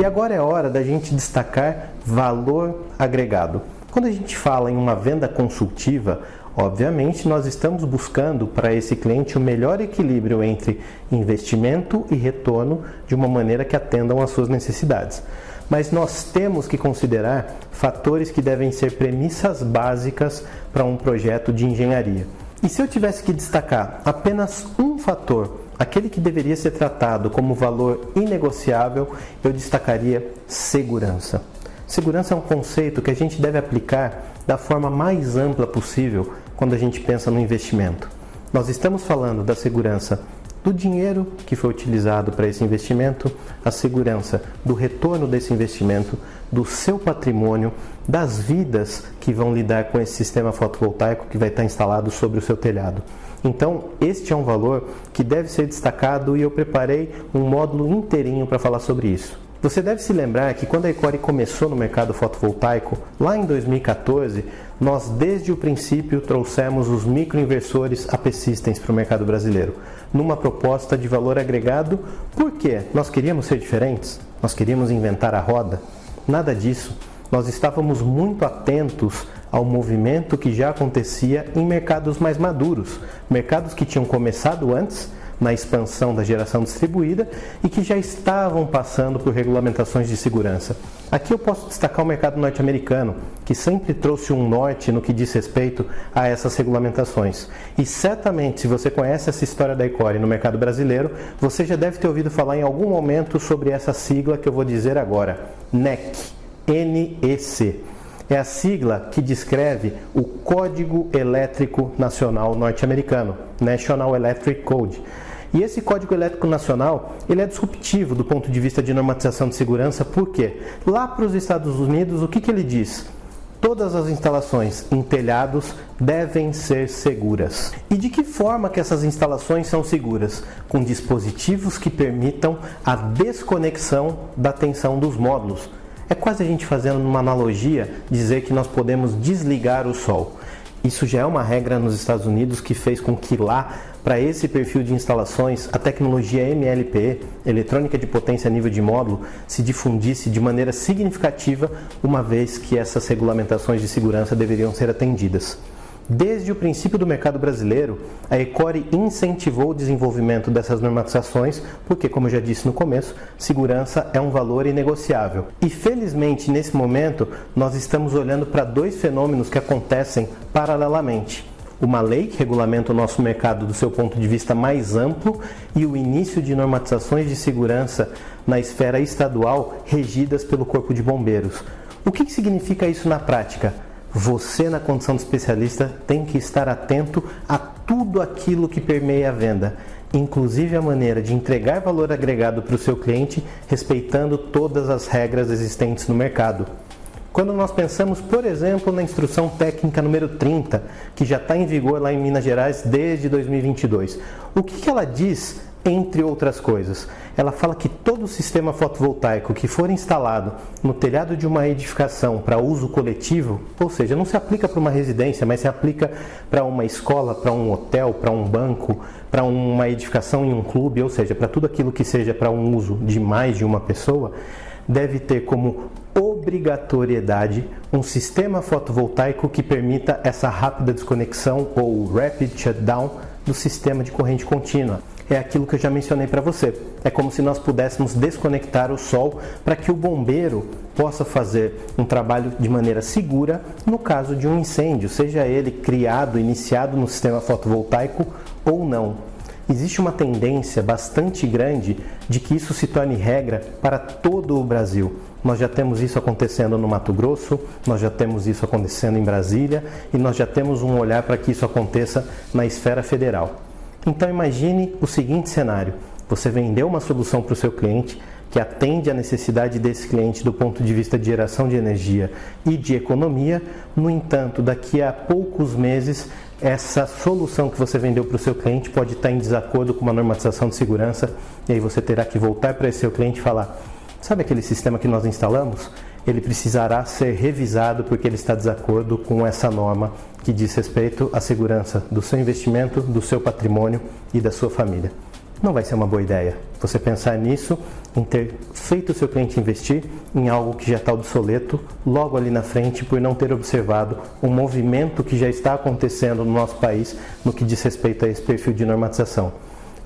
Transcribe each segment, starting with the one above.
E agora é hora da gente destacar valor agregado. Quando a gente fala em uma venda consultiva, obviamente nós estamos buscando para esse cliente o melhor equilíbrio entre investimento e retorno de uma maneira que atendam às suas necessidades. Mas nós temos que considerar fatores que devem ser premissas básicas para um projeto de engenharia. E se eu tivesse que destacar apenas um fator, aquele que deveria ser tratado como valor inegociável, eu destacaria segurança. Segurança é um conceito que a gente deve aplicar da forma mais ampla possível quando a gente pensa no investimento. Nós estamos falando da segurança do dinheiro que foi utilizado para esse investimento, a segurança do retorno desse investimento, do seu patrimônio, das vidas que vão lidar com esse sistema fotovoltaico que vai estar instalado sobre o seu telhado. Então, este é um valor que deve ser destacado e eu preparei um módulo inteirinho para falar sobre isso. Você deve se lembrar que quando a Ecore começou no mercado fotovoltaico, lá em 2014, nós desde o princípio trouxemos os microinversores AP Systems para o mercado brasileiro, numa proposta de valor agregado. Por quê? Nós queríamos ser diferentes? Nós queríamos inventar a roda? Nada disso. Nós estávamos muito atentos ao movimento que já acontecia em mercados mais maduros, mercados que tinham começado antes, na expansão da geração distribuída e que já estavam passando por regulamentações de segurança. Aqui eu posso destacar o mercado norte-americano, que sempre trouxe um norte no que diz respeito a essas regulamentações. E certamente, se você conhece essa história da Ecore no mercado brasileiro, você já deve ter ouvido falar em algum momento sobre essa sigla que eu vou dizer agora, NEC, N-E-C. É a sigla que descreve o Código Elétrico Nacional norte-americano, National Electric Code. E esse Código Elétrico Nacional, ele é disruptivo do ponto de vista de normatização de segurança, porque lá para os Estados Unidos, o que ele diz? Todas as instalações em telhados devem ser seguras. E de que forma que essas instalações são seguras? Com dispositivos que permitam a desconexão da tensão dos módulos. É quase a gente fazendo uma analogia dizer que nós podemos desligar o sol. Isso já é uma regra nos Estados Unidos que fez com que lá, para esse perfil de instalações, a tecnologia MLPE, eletrônica de potência a nível de módulo, se difundisse de maneira significativa, uma vez que essas regulamentações de segurança deveriam ser atendidas. Desde o princípio do mercado brasileiro, a Ecore incentivou o desenvolvimento dessas normatizações, porque, como eu já disse no começo, segurança é um valor inegociável. E, felizmente, nesse momento, nós estamos olhando para dois fenômenos que acontecem paralelamente. Uma lei que regulamenta o nosso mercado do seu ponto de vista mais amplo e o início de normatizações de segurança na esfera estadual regidas pelo Corpo de Bombeiros. O que significa isso na prática? Você, na condição de especialista, tem que estar atento a tudo aquilo que permeia a venda, inclusive a maneira de entregar valor agregado para o seu cliente, respeitando todas as regras existentes no mercado. Quando nós pensamos, por exemplo, na Instrução Técnica número 30, que já está em vigor lá em Minas Gerais desde 2022, o que ela diz, entre outras coisas? Ela fala que todo sistema fotovoltaico que for instalado no telhado de uma edificação para uso coletivo, ou seja, não se aplica para uma residência, mas se aplica para uma escola, para um hotel, para um banco, para uma edificação em um clube, ou seja, para tudo aquilo que seja para um uso de mais de uma pessoa, deve ter como obrigatoriedade um sistema fotovoltaico que permita essa rápida desconexão ou rapid shutdown do sistema de corrente contínua. É aquilo que eu já mencionei para você. É como se nós pudéssemos desconectar o sol para que o bombeiro possa fazer um trabalho de maneira segura no caso de um incêndio, seja ele criado, iniciado no sistema fotovoltaico ou não. Existe uma tendência bastante grande de que isso se torne regra para todo o Brasil. Nós já temos isso acontecendo no Mato Grosso, nós já temos isso acontecendo em Brasília e nós já temos um olhar para que isso aconteça na esfera federal. Então imagine o seguinte cenário: você vendeu uma solução para o seu cliente que atende à necessidade desse cliente do ponto de vista de geração de energia e de economia. No entanto, daqui a poucos meses, essa solução que você vendeu para o seu cliente pode estar em desacordo com uma normatização de segurança e aí você terá que voltar para esse seu cliente e falar: sabe aquele sistema que nós instalamos? Ele precisará ser revisado porque ele está em desacordo com essa norma que diz respeito à segurança do seu investimento, do seu patrimônio e da sua família. não vai ser uma boa ideia. Você pensar nisso, em ter feito o seu cliente investir em algo que já está obsoleto, logo ali na frente, por não ter observado um movimento que já está acontecendo no nosso país no que diz respeito a esse perfil de normatização.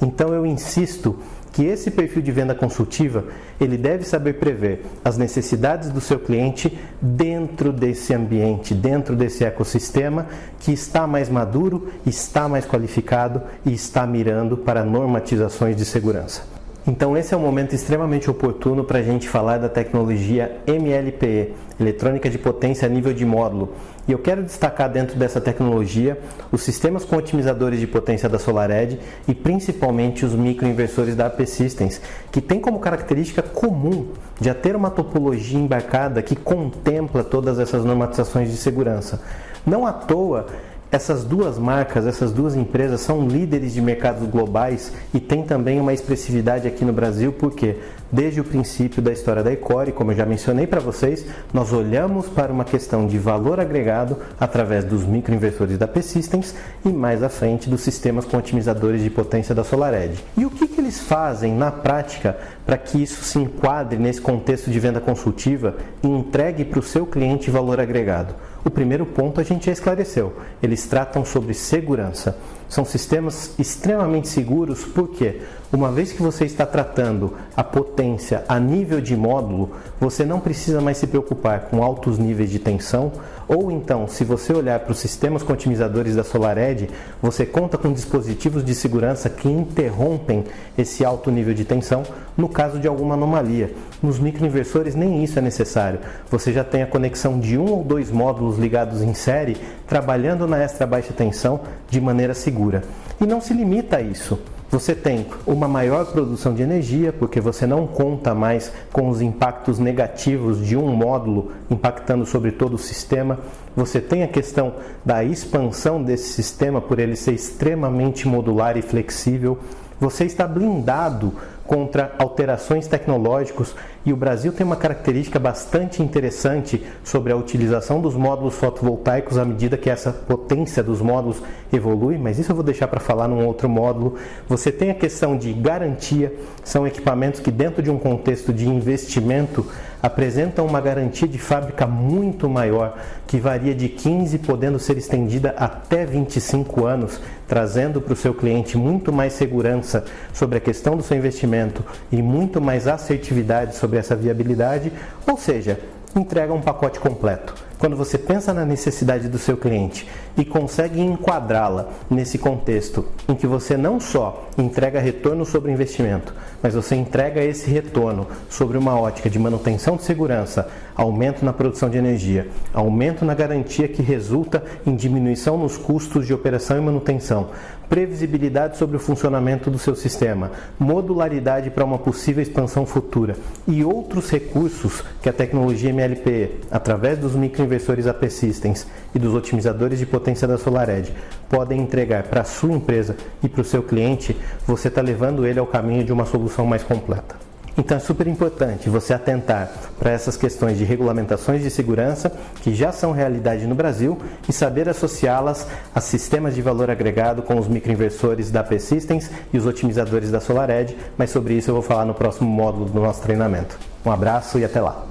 Então eu insisto que esse perfil de venda consultiva, ele deve saber prever as necessidades do seu cliente dentro desse ambiente, dentro desse ecossistema que está mais maduro, está mais qualificado e está mirando para normatizações de segurança. Então esse é um momento extremamente oportuno para a gente falar da tecnologia MLPE, Eletrônica de Potência a Nível de Módulo. E eu quero destacar dentro dessa tecnologia os sistemas com otimizadores de potência da SolarEdge e principalmente os microinversores da AP Systems, que tem como característica comum de ter uma topologia embarcada que contempla todas essas normatizações de segurança. Não à toa, essas duas marcas, essas duas empresas são líderes de mercados globais e têm também uma expressividade aqui no Brasil, porque desde o princípio da história da Ecore, como eu já mencionei para vocês, nós olhamos para uma questão de valor agregado através dos microinversores da AP Systems e mais à frente dos sistemas com otimizadores de potência da SolarEdge. E o que eles fazem na prática para que isso se enquadre nesse contexto de venda consultiva e entregue para o seu cliente valor agregado? O primeiro ponto a gente já esclareceu, eles tratam sobre segurança. São sistemas extremamente seguros porque, uma vez que você está tratando a potência a nível de módulo, você não precisa mais se preocupar com altos níveis de tensão, ou então, se você olhar para os sistemas com otimizadores da SolarEdge, você conta com dispositivos de segurança que interrompem esse alto nível de tensão no caso de alguma anomalia. Nos microinversores nem isso é necessário. Você já tem a conexão de 1 ou 2 módulos ligados em série, trabalhando na extra baixa tensão de maneira segura. E não se limita a isso. Você tem uma maior produção de energia, porque você não conta mais com os impactos negativos de um módulo impactando sobre todo o sistema. Você tem a questão da expansão desse sistema, por ele ser extremamente modular e flexível. Você está blindado contra alterações tecnológicas e o Brasil tem uma característica bastante interessante sobre a utilização dos módulos fotovoltaicos à medida que essa potência dos módulos evolui, mas isso eu vou deixar para falar num outro módulo. Você tem a questão de garantia, são equipamentos que dentro de um contexto de investimento apresentam uma garantia de fábrica muito maior, que varia de 15, podendo ser estendida até 25 anos, trazendo para o seu cliente muito mais segurança sobre a questão do seu investimento e muito mais assertividade sobre essa viabilidade, ou seja, entrega um pacote completo. Quando você pensa na necessidade do seu cliente e consegue enquadrá-la nesse contexto em que você não só entrega retorno sobre o investimento, mas você entrega esse retorno sobre uma ótica de manutenção de segurança, aumento na produção de energia, aumento na garantia que resulta em diminuição nos custos de operação e manutenção, previsibilidade sobre o funcionamento do seu sistema, modularidade para uma possível expansão futura e outros recursos que a tecnologia MLPE, através dos microinversores AP Systems e dos otimizadores de potência da SolarEdge, podem entregar para a sua empresa e para o seu cliente, você está levando ele ao caminho de uma solução mais completa. Então é super importante você atentar para essas questões de regulamentações de segurança que já são realidade no Brasil e saber associá-las a sistemas de valor agregado com os microinversores da AP Systems e os otimizadores da SolarEdge, mas sobre isso eu vou falar no próximo módulo do nosso treinamento. Um abraço e até lá!